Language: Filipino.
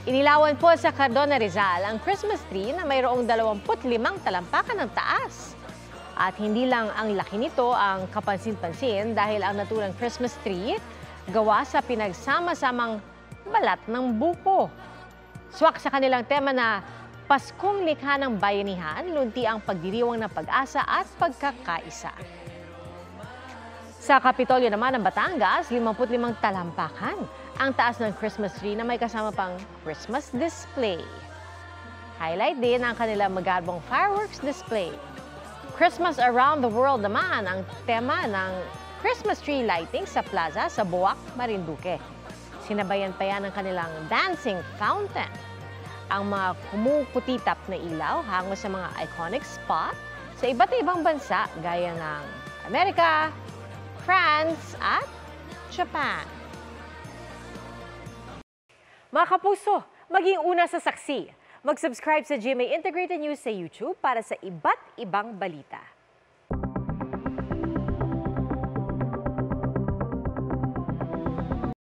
Inilawan po sa Cardona, Rizal ang Christmas tree na mayroong 25 talampakan ng taas. At hindi lang ang laki nito ang kapansin-pansin dahil ang naturang Christmas tree gawa sa pinagsama-samang balat ng buko. Swak sa kanilang tema na Paskong Likha ng Bayanihan, lunti ang pagdiriwang ng pag-asa at pagkakaisa. Sa Kapitolyo naman ng Batangas, 55 talampakan ang taas ng Christmas tree na may kasama pang Christmas display. Highlight din ang kanilang magarbong fireworks display. Christmas Around the World naman ang tema ng Christmas tree lighting sa plaza sa Buwak, Marinduque. Sinabayan pa yan ng kanilang dancing fountain. Ang mga kumukutitap na ilaw hango sa mga iconic spot sa iba't ibang bansa gaya ng Amerika, France at Japan. Mga kapuso, maging una sa saksi. Mag-subscribe sa GMA Integrated News sa YouTube para sa iba't ibang balita.